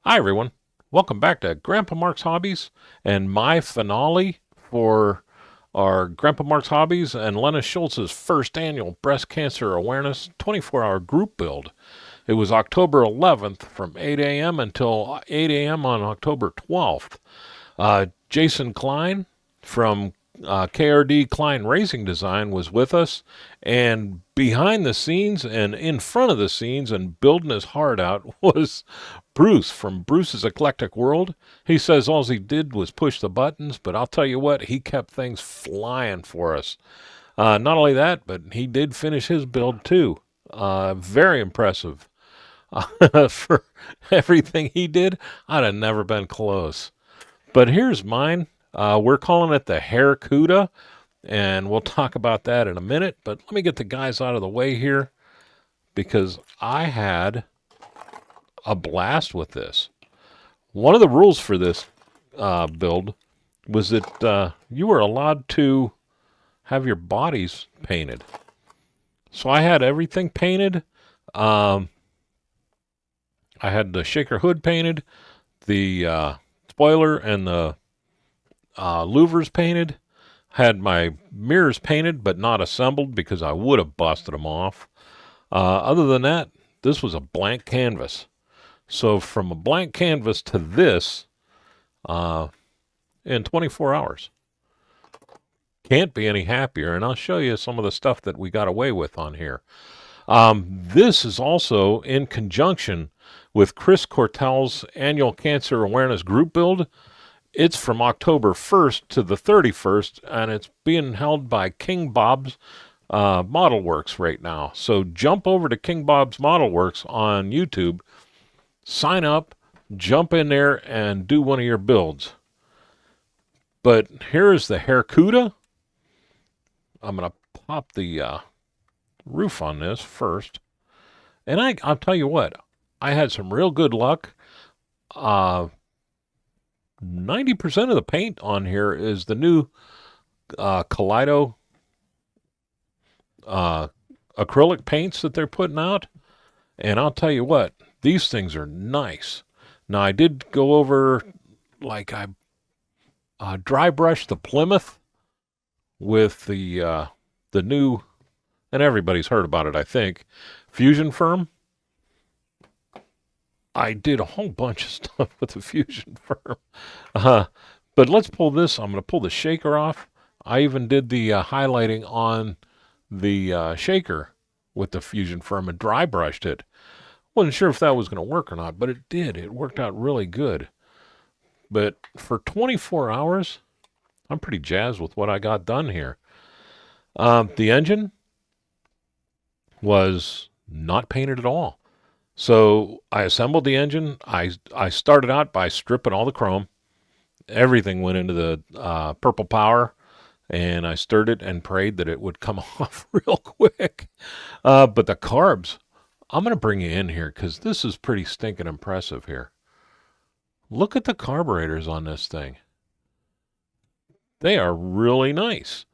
Hi, everyone. Welcome back to Grandpa Mark's Hobbies and my finale for our Grandpa Mark's Hobbies and Lennis Schultz's first annual breast cancer awareness 24-hour group build. It was October 11th from 8 a.m. until 8 a.m. on October 12th. Jason Klein from KRD Klein Racing Design was with us, and behind the scenes and in front of the scenes and building his heart out was Bruce from Bruce's Eclectic World. He says all he did was push the buttons, but I'll tell you what, he kept things flying for us. Not only that, but he did finish his build too. Very impressive. For everything he did, I'd have never been close. But here's mine. We're calling it the Harracuda, and we'll talk about that in a minute. But let me get the guys out of the way here because I had a blast with this. One of the rules for this build was that you were allowed to have your bodies painted. So I had everything painted. I had the shaker hood painted, the spoiler and the louvers painted, had my mirrors painted but not assembled because I would have busted them off. Other than that, this was a blank canvas. So from a blank canvas to this in 24 hours. Can't be any happier, and I'll show you some of the stuff that we got away with on here. This is also in conjunction with Chris Cortell's annual Cancer Awareness Group Build. It's from October 1st to the 31st, and it's being held by King Bob's Model Works right now. So jump over to King Bob's Model Works on YouTube, sign up, jump in there, and do one of your builds. But here's the Harracuda. I'm going to pop the roof on this first. And I'll tell you what, I had some real good luck. 90% of the paint on here is the new Kaleido acrylic paints that they're putting out. And I'll tell you what, these things are nice. Now, I did go over, like I dry brushed the Plymouth with the new, and everybody's heard about it, I think, Fusion Firm. I did a whole bunch of stuff with the Fusion Firm. But let's pull this. I'm going to pull the shaker off. I even did the highlighting on the shaker with the Fusion Firm and dry brushed it. Wasn't sure if that was going to work or not, but it did. It worked out really good. But for 24 hours, I'm pretty jazzed with what I got done here. The engine was not painted at all. So I assembled the engine. I started out by stripping all the chrome. Everything went into the purple power, and I stirred it and prayed that it would come off real quick. But the carbs, I'm going to bring you in here because this is pretty stinking impressive here. Look at the carburetors on this thing. They are really nice.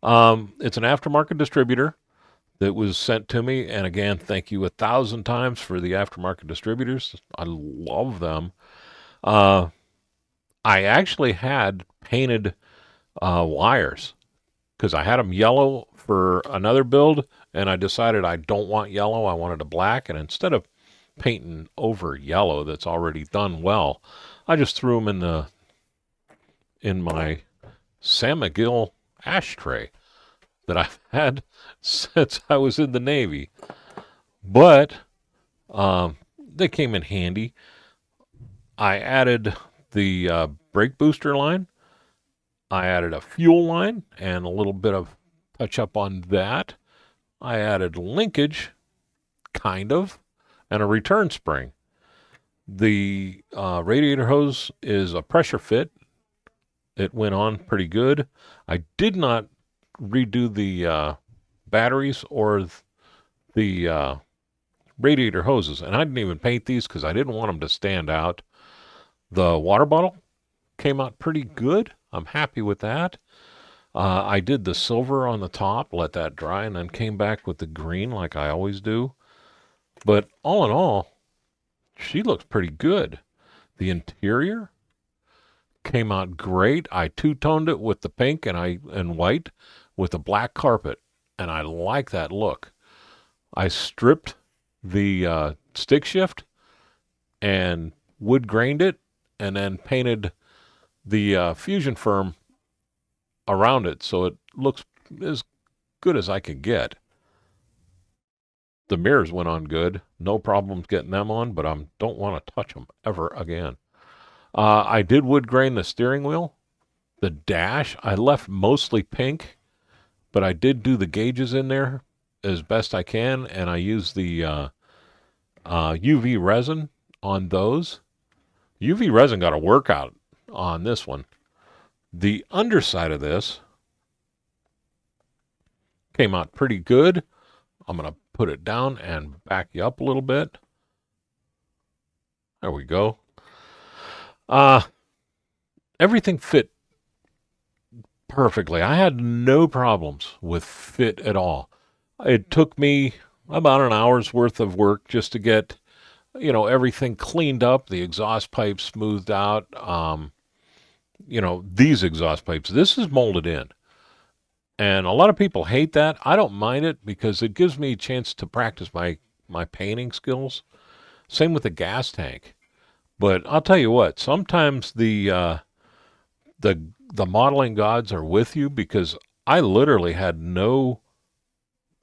It's an aftermarket distributor that was sent to me. And again, thank you 1,000 times for the aftermarket distributors. I love them. I actually had painted wires because I had them yellow for another build, and I decided I don't want yellow. I wanted a black, and instead of painting over yellow that's already done well, I just threw them in my San Miguel ashtray that I've had since I was in the Navy. But they came in handy. I added the brake booster line. I added a fuel line and a little bit of touch up on that. I added linkage, kind of, and a return spring. The radiator hose is a pressure fit. It went on pretty good. I did not redo the batteries or the radiator hoses, and I didn't even paint these because I didn't want them to stand out. The water bottle came out pretty good. I'm happy with that. I did the silver on the top, let that dry, and then came back with the green like I always do. But all in all, she looks pretty good. The interior came out great. I two-toned it with the pink and white with a black carpet, and I like that look. I stripped the stick shift and wood grained it, and then painted the fusion firm around it so it looks as good as I could get. The mirrors went on good. No problems getting them on, but I don't want to touch them ever again. I did wood grain the steering wheel. The dash, I left mostly pink, but I did do the gauges in there as best I can, and I used the UV resin on those. UV resin got a workout on this one. The underside of this came out pretty good. I'm going to put it down and back you up a little bit. There we go. Everything fit perfectly. I had no problems with fit at all. It took me about an hour's worth of work just to get, everything cleaned up, the exhaust pipes smoothed out. These exhaust pipes, this is molded in. And a lot of people hate that. I don't mind it because it gives me a chance to practice my painting skills. Same with the gas tank. But I'll tell you what, sometimes the modeling gods are with you, because I literally had no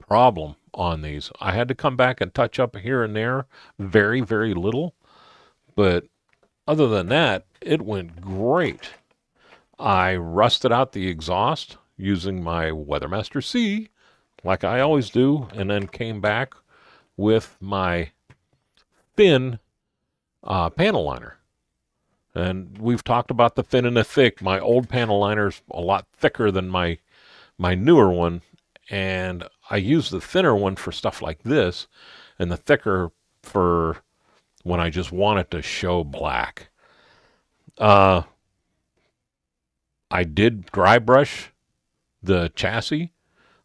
problem on these. I had to come back and touch up here and there, very, very little. But other than that, it went great. I rusted out the exhaust using my Weathermaster C, like I always do, and then came back with my thin panel liner. And we've talked about the thin and the thick. My old panel liner's a lot thicker than my newer one, and I use the thinner one for stuff like this, and the thicker for when I just want it to show black. I did dry brush the chassis.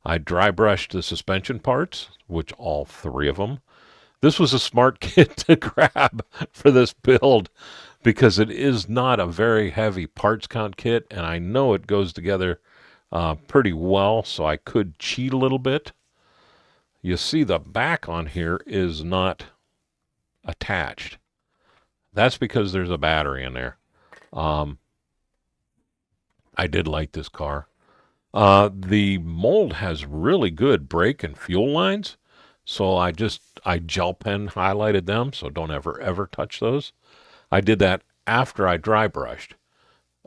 I dry brushed the suspension parts, which all three of them. This was a smart kit to grab for this build, because it is not a very heavy parts count kit, and I know it goes together pretty well, so I could cheat a little bit. You see the back on here is not attached. That's because there's a battery in there. I did like this car. The mold has really good brake and fuel lines, so I gel pen highlighted them, so don't ever touch those. I did that after I dry brushed,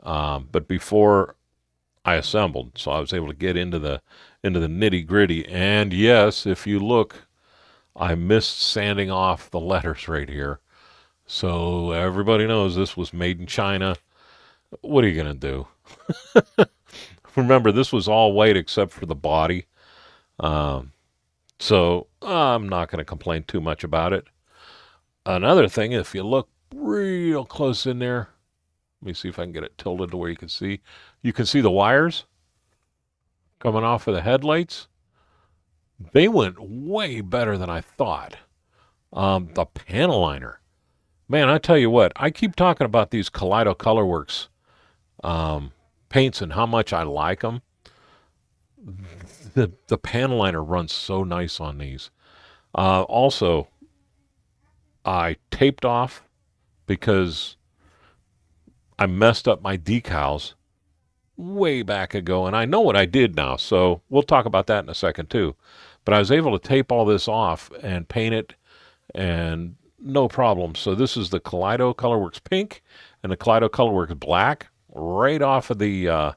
but before I assembled, so I was able to get into the nitty gritty. And yes, if you look, I missed sanding off the letters right here, so everybody knows this was made in China. What are you gonna do? Remember, this was all white except for the body, so I'm not going to complain too much about it. Another thing, if you look real close in there, let me see if I can get it tilted to where you can see. You can see the wires coming off of the headlights. They went way better than I thought. The panel liner. Man, I tell you what, I keep talking about these Kaleido Colorworks paints and how much I like them. The panel liner runs so nice on these. Also, I taped off because I messed up my decals way back ago, and I know what I did now, so we'll talk about that in a second too. But I was able to tape all this off and paint it, and no problem. So this is the Kaleido Colorworks Pink and the Kaleido Colorworks Black, right off of the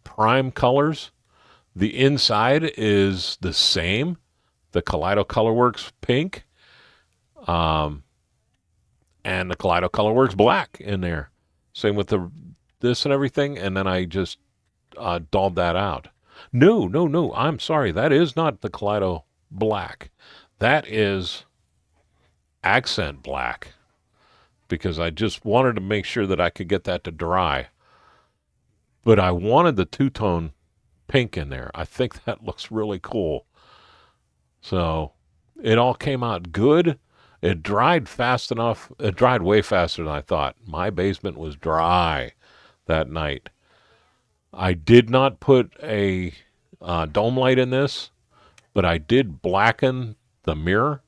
prime colors. The inside is the same, the Kaleido Colorworks Pink, and the Kaleido Colorworks Black in there. Same with this and everything, and then I just dulled that out. No, I'm sorry. That is not the Kaleido Black. That is accent black, because I just wanted to make sure that I could get that to dry. But I wanted the two-tone pink in there. I think that looks really cool. So it all came out good. It dried fast enough. It dried way faster than I thought. My basement was dry that night. I did not put a dome light in this, but I did blacken the mirror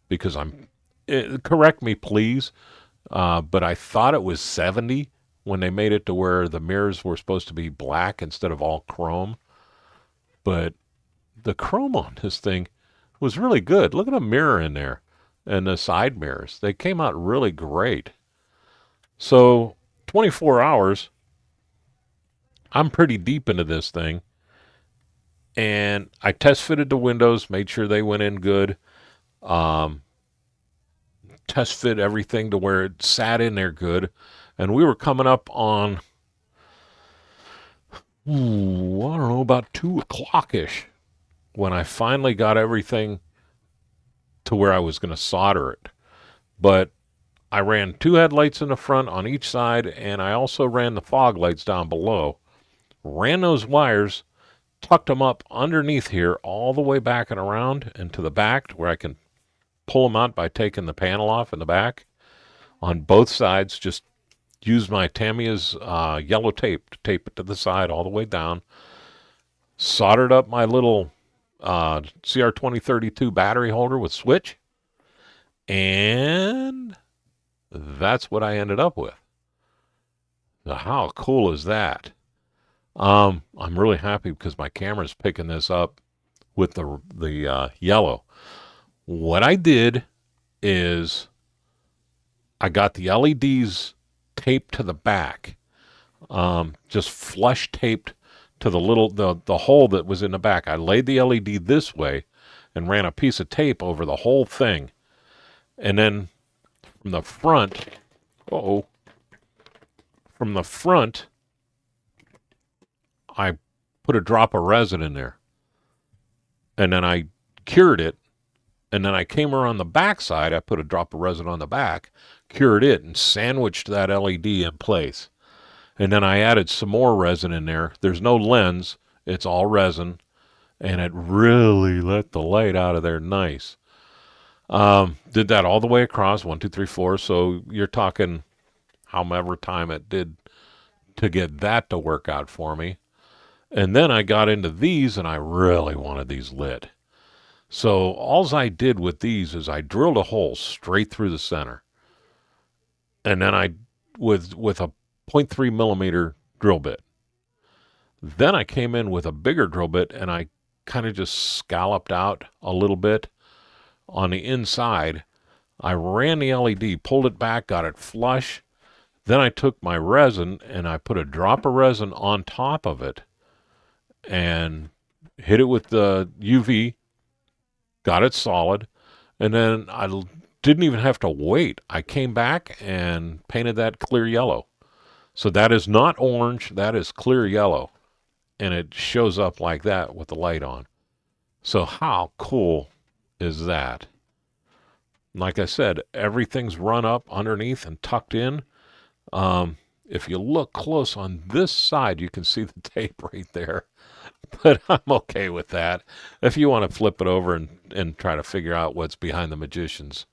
because correct me, please. But I thought it was 70 when they made it to where the mirrors were supposed to be black instead of all chrome. But the chrome on this thing was really good. Look at the mirror in there and the side mirrors. They came out really great. So 24 hours, I'm pretty deep into this thing. And I test fitted the windows, made sure they went in good. Test fit everything to where it sat in there good. And we were coming up on, I don't know, about 2 o'clock-ish when I finally got everything to where I was going to solder it. But I ran 2 headlights in the front on each side, and I also ran the fog lights down below. Ran those wires, tucked them up underneath here all the way back and around and to the back where I can pull them out by taking the panel off in the back. On both sides, just use my Tamiya's yellow tape to tape it to the side all the way down. Soldered up my little CR2032 battery holder with switch. And that's what I ended up with. Now, how cool is that? I'm really happy because my camera's picking this up with the yellow. What I did is I got the LEDs taped to the back, just flush taped to the hole that was in the back. I laid the LED this way and ran a piece of tape over the whole thing. And then from the front, I put a drop of resin in there. And then I cured it. And then I came around the back side. I put a drop of resin on the back, cured it, and sandwiched that LED in place. And then I added some more resin in there. There's no lens. It's all resin. And it really let the light out of there nice. Did that all the way across, 1, 2, 3, 4. So you're talking however time it did to get that to work out for me. And then I got into these, and I really wanted these lit. So all I did with these is I drilled a hole straight through the center. And then I, with a 0.3 millimeter drill bit. Then I came in with a bigger drill bit, and I kind of just scalloped out a little bit on the inside. I ran the LED, pulled it back, got it flush. Then I took my resin, and I put a drop of resin on top of it and hit it with the UV, got it solid, and then I didn't even have to wait. I came back and painted that clear yellow. So that is not orange, that is clear yellow, and it shows up like that with the light on. So how cool is that? Like I said, everything's run up underneath and tucked in. If you look close on this side, you can see the tape right there. But I'm okay with that. If you want to flip it over and try to figure out what's behind the magician's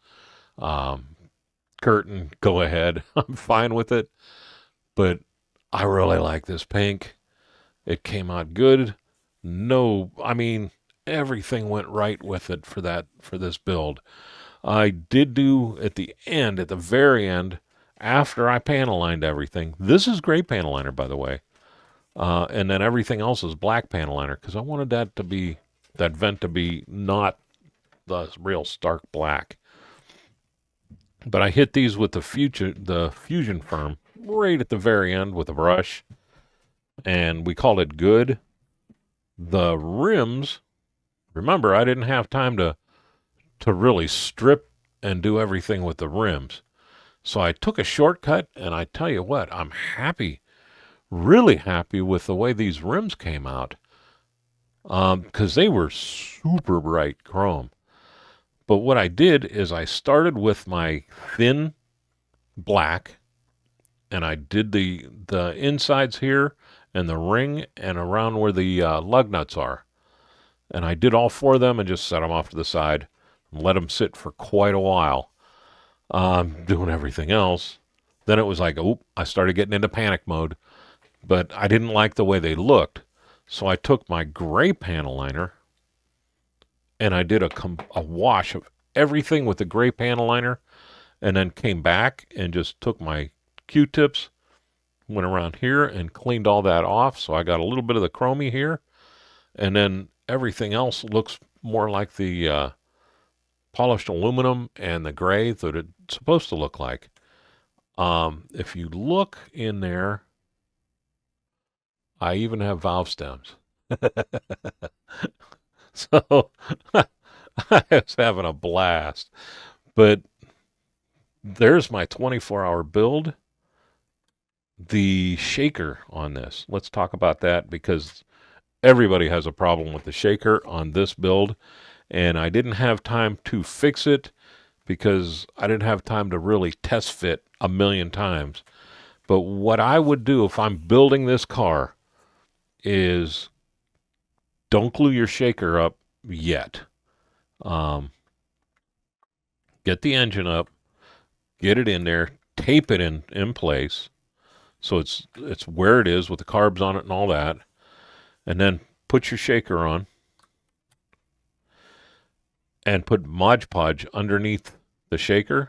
curtain, go ahead. I'm fine with it. But I really like this pink. It came out good. Everything went right with it for this build. I did do at the very end, after I panel lined everything. This is gray panel liner, by the way. And then everything else is black panel liner because I wanted that vent to be not the real stark black. But I hit these with the Fusion Firm right at the very end with a brush, and we called it good. The rims, remember, I didn't have time to really strip and do everything with the rims. So I took a shortcut, and I tell you what, I'm happy, really happy with the way these rims came out, because they were super bright chrome. But what I did is I started with my thin black, and I did the insides here and the ring and around where the lug nuts are. And I did all 4 of them and just set them off to the side. and let them sit for quite a while, doing everything else. Then it was like, oh, I started getting into panic mode, but I didn't like the way they looked. So I took my gray panel liner and I did a wash of everything with the gray panel liner, and then came back and just took my Q-tips, went around here and cleaned all that off. So I got a little bit of the chromie here, and then everything else looks more like the polished aluminum and the gray that it's supposed to look like. If you look in there, I even have valve stems. So I was having a blast. But there's my 24-hour build. The shaker on this. Let's talk about that, because everybody has a problem with the shaker on this build, and I didn't have time to fix it because I didn't have time to really test fit a million times. But what I would do if I'm building this car is don't glue your shaker up yet. Get the engine up, get it in there, tape it in place so it's where it is with the carbs on it and all that, and then put your shaker on and put Mod Podge underneath the shaker,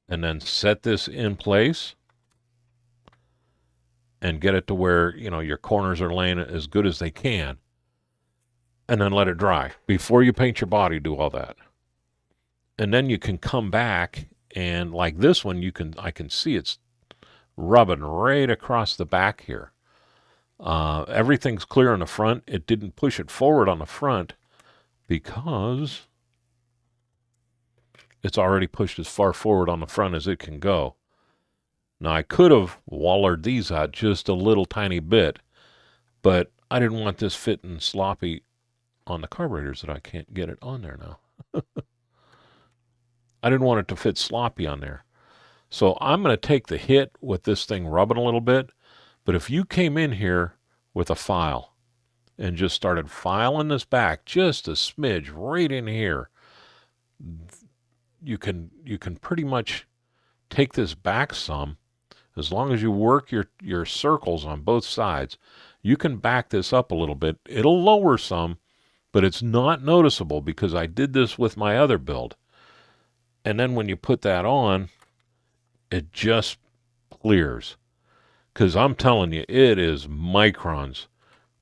and then set this in place and get it to where, you know, your corners are laying as good as they can, and then let it dry. Before you paint your body, do all that. And then you can come back, and like this one, I can see it's rubbing right across the back here. Everything's clear on the front. It didn't push it forward on the front because it's already pushed as far forward on the front as it can go. Now, I could have wallered these out just a little tiny bit, but I didn't want this fitting sloppy on the carburetors that I can't get it on there now. I didn't want it to fit sloppy on there. So I'm going to take the hit with this thing rubbing a little bit. But if you came in here with a file and just started filing this back just a smidge right in here, you can pretty much take this back some. As long as you work your circles on both sides, you can back this up a little bit. It'll lower some, but it's not noticeable because I did this with my other build. And then when you put that on, it just clears. Because I'm telling you, it is microns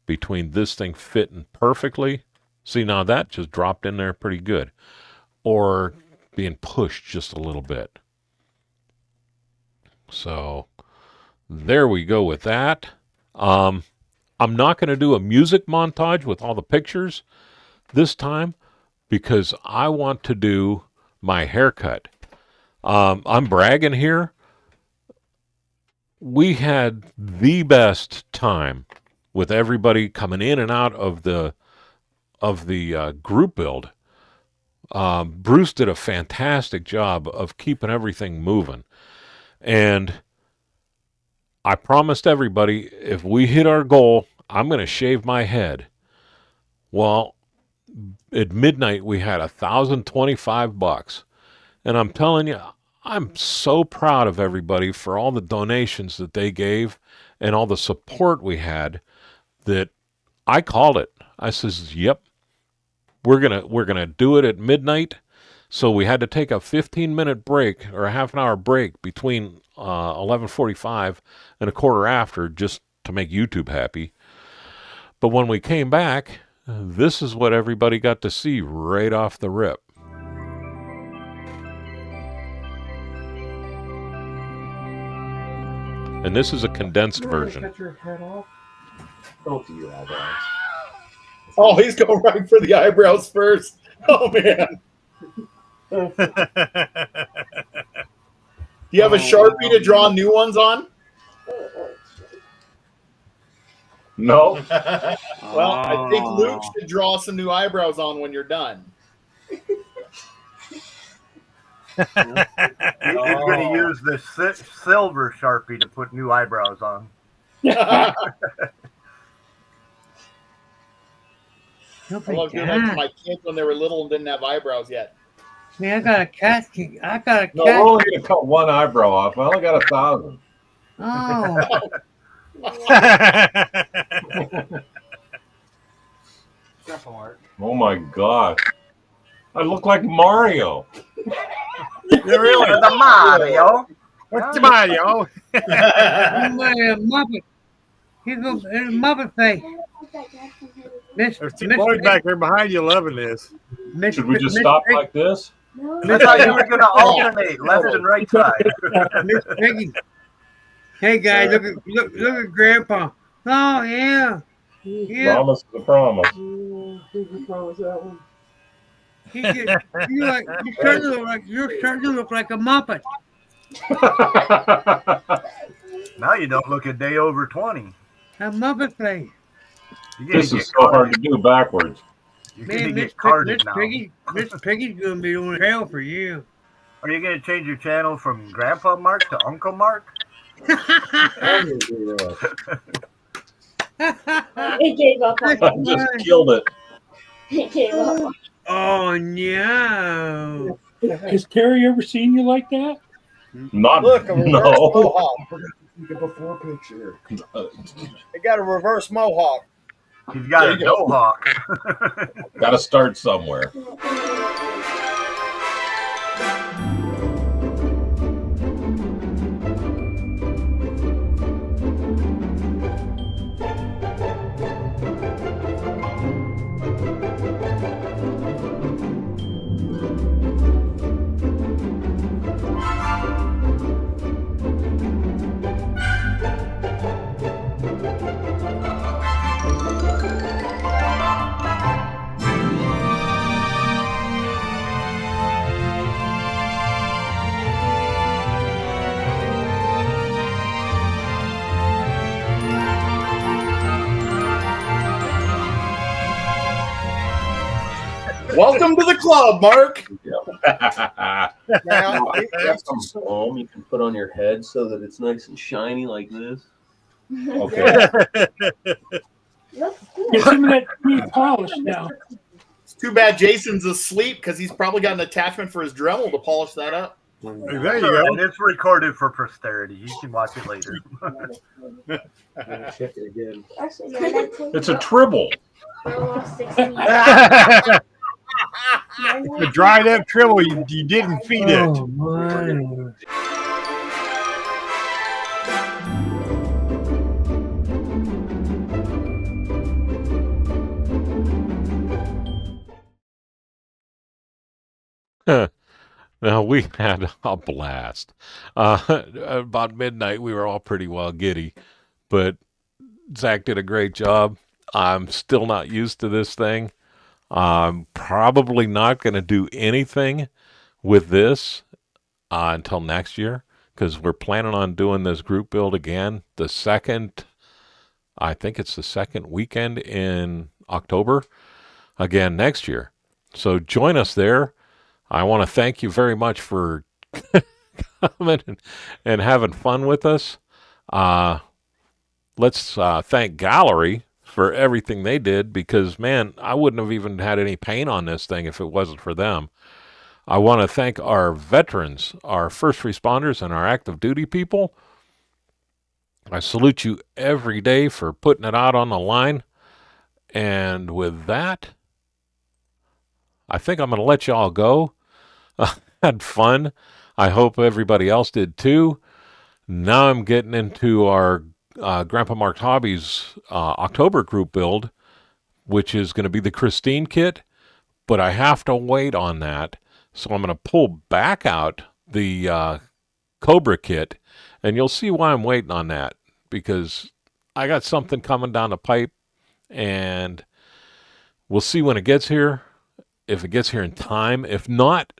between this thing fitting perfectly. See, now that just dropped in there pretty good. Or being pushed just a little bit. So there we go with that. I'm not going to do a music montage with all the pictures this time because I want to do my haircut. I'm bragging here. We had the best time with everybody coming in and out of the group build. Bruce did a fantastic job of keeping everything moving. And I promised everybody, if we hit our goal, I'm going to shave my head. Well, at midnight, we had $1,025. And I'm telling you, I'm so proud of everybody for all the donations that they gave and all the support we had that I called it. I says, yep, we're gonna do it at midnight. So we had to take a 15-minute break or a half an hour break between 11:45 and a quarter after just to make YouTube happy. But when we came back, this is what everybody got to see right off the rip. And this is a condensed version. Cut your head off. Don't do your eyebrows. Oh, he's going right for the eyebrows first. Oh, man. Do you have a Sharpie to draw new ones on? No. Well, I think Luke should draw some new eyebrows on when you're done. He's going to use the silver Sharpie to put new eyebrows on. I love doing that to my kids when they were little and didn't have eyebrows yet. Man, I got a cat. I got a No, we're cat. only going to cut one eyebrow off. I only got 1,000. Oh. Oh my gosh. I look like Mario. You're really the Mario. What's the matter, yo? Man, Muppet. Here goes Muppet face. There's two boys back there behind you loving this. Should we just stop like this? I thought you were going to alternate left and right side. Miss Piggy. Hey guys, look at Grandpa. Oh yeah. Yeah. Promise is a promise. You're starting to look like a Muppet. Now you don't look a day over 20. A Muppet face. This is so hard to do backwards. You're going to Man, get carded now. Miss Piggy's gonna be doing hell for you. Are you going to change your channel from Grandpa Mark to Uncle Mark? He gave up on I just killed it. He gave up. Oh no. Has Terry ever seen you like that? Not Look, a reverse no. mohawk. The before picture. They got a reverse mohawk. He's got a There you go. mohawk. Got to start somewhere. Welcome to the club, Mark. Now, You have some foam you can put on your head so that it's nice and shiny like this. okay. Get some of that cream polish now. It's too bad Jason's asleep because he's probably got an attachment for his Dremel to polish that up. There you go. And it's recorded for posterity. You can watch it later. Check it again. It's a tribble. The dried up tribble you didn't feed it. Oh my. Now, we had a blast. About midnight, we were all pretty well giddy, but Zach did a great job. I'm still not used to this thing. I'm probably not going to do anything with this until next year because we're planning on doing this group build again I think it's the second weekend in October again next year. So join us there. I want to thank you very much for coming and having fun with us. Let's thank Gallery for everything they did because, man, I wouldn't have even had any paint on this thing if it wasn't for them. I want to thank our veterans, our first responders, and our active duty people. I salute you every day for putting it out on the line. And with that, I think I'm going to let y'all go. Had fun. I hope everybody else did too. Now I'm getting into our Grandpa Mark's Hobbies October group build, which is going to be the Christine kit, but I have to wait on that. So I'm going to pull back out the Cobra kit, and you'll see why I'm waiting on that, because I got something coming down the pipe, and we'll see when it gets here, if it gets here in time. If not,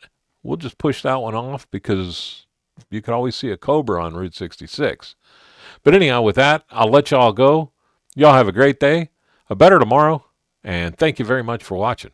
we'll just push that one off because you could always see a Cobra on Route 66. But anyhow, with that, I'll let y'all go. Y'all have a great day, a better tomorrow, and thank you very much for watching.